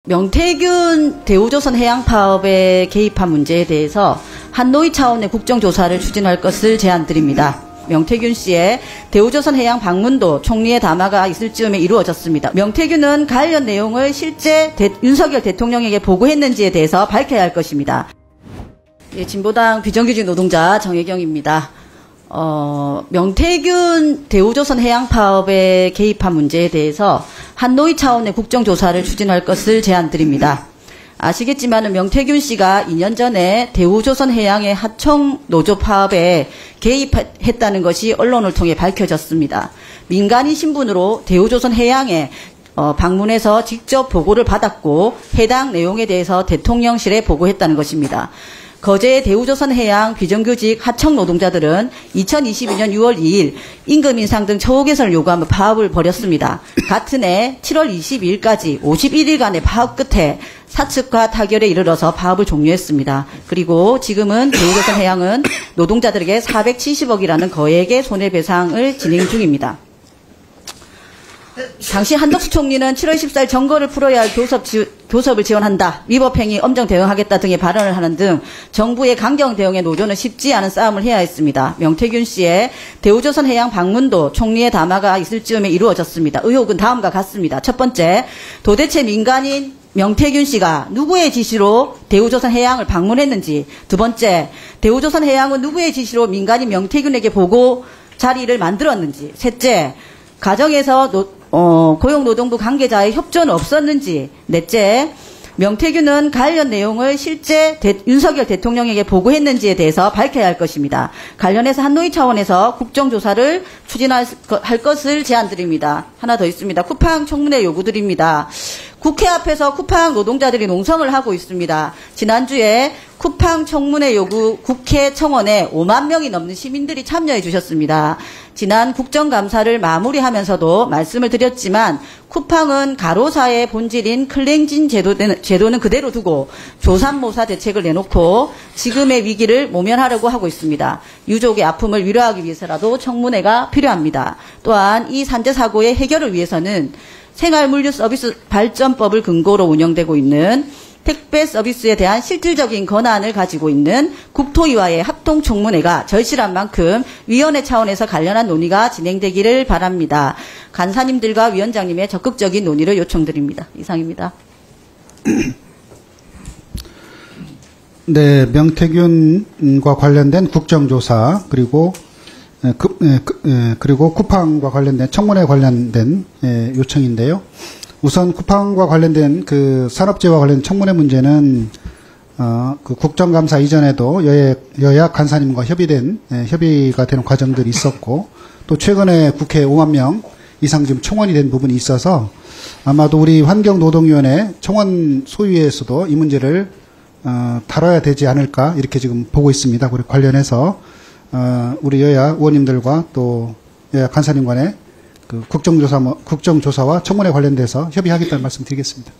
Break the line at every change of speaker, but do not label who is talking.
명태균 대우조선해양파업에 개입한 문제에 대해서 한노위 차원의 국정조사를 추진할 것을 제안드립니다. 명태균 씨의 대우조선해양 방문도 총리의 담화가 있을 즈음에 이루어졌습니다. 명태균은 관련 내용을 실제 윤석열 대통령에게 보고했는지에 대해서 밝혀야 할 것입니다. 예, 진보당 비정규직 노동자 정혜경입니다. 명태균 대우조선해양파업에 개입한 문제에 대해서 한노위 차원의 국정조사를 추진할 것을 제안드립니다. 아시겠지만 명태균 씨가 2년 전에 대우조선해양의 하청노조 파업에 개입했다는 것이 언론을 통해 밝혀졌습니다. 민간인 신분으로 대우조선해양에 방문해서 직접 보고를 받았고 해당 내용에 대해서 대통령실에 보고했다는 것입니다. 거제 대우조선해양 비정규직 하청 노동자들은 2022년 6월 2일 임금 인상 등 처우 개선을 요구하며 파업을 벌였습니다. 같은 해 7월 22일까지 51일간의 파업 끝에 사측과 타결에 이르러서 파업을 종료했습니다. 그리고 지금은 대우조선해양은 노동자들에게 470억이라는 거액의 손해배상을 진행 중입니다. 당시 한덕수 총리는 7월 14일 정거를 풀어야 할 교섭을 지원한다, 위법행위 엄정 대응하겠다 등의 발언을 하는 등 정부의 강경 대응에 노조는 쉽지 않은 싸움을 해야 했습니다. 명태균 씨의 대우조선해양 방문도 총리의 담화가 있을 즈음에 이루어졌습니다. 의혹은 다음과 같습니다. 첫 번째, 도대체 민간인 명태균 씨가 누구의 지시로 대우조선해양을 방문했는지, 두 번째, 대우조선해양은 누구의 지시로 민간인 명태균에게 보고 자리를 만들었는지, 셋째, 가정에서 고용노동부 관계자의 협조는 없었는지, 넷째, 명태균은 관련 내용을 실제 윤석열 대통령에게 보고했는지에 대해서 밝혀야 할 것입니다. 관련해서 한노위 차원에서 국정조사를 추진할 것을 제안드립니다. 하나 더 있습니다. 쿠팡 청문회 요구드립니다. 국회 앞에서 쿠팡 노동자들이 농성을 하고 있습니다. 지난주에 쿠팡 청문회 요구 국회 청원에 5만 명이 넘는 시민들이 참여해 주셨습니다. 지난 국정감사를 마무리하면서도 말씀을 드렸지만 쿠팡은 가로사의 본질인 클렌징 제도는 그대로 두고 조삼모사 대책을 내놓고 지금의 위기를 모면하려고 하고 있습니다. 유족의 아픔을 위로하기 위해서라도 청문회가 필요합니다. 또한 이 산재사고의 해결을 위해서는 생활물류서비스 발전법을 근거로 운영되고 있는 택배 서비스에 대한 실질적인 권한을 가지고 있는 국토위와의 합동청문회가 절실한 만큼 위원회 차원에서 관련한 논의가 진행되기를 바랍니다. 간사님들과 위원장님의 적극적인 논의를 요청드립니다. 이상입니다.
네, 명태균과 관련된 국정조사 그리고 쿠팡과 관련된 청문회 관련된 요청인데요. 우선 쿠팡과 관련된 그 산업재해와 관련된 청문회 문제는 그 국정감사 이전에도 여야 간사님과 협의가 되는 과정들이 있었고, 또 최근에 국회 5만 명 이상 지금 청원이 된 부분이 있어서 아마도 우리 환경노동위원회 청원 소위에서도 이 문제를 다뤄야 되지 않을까 이렇게 지금 보고 있습니다. 그리고 관련해서 우리 여야 의원님들과 또 여야 간사님 간에 그 국정조사와 청문회 관련돼서 협의하겠다는 말씀 드리겠습니다.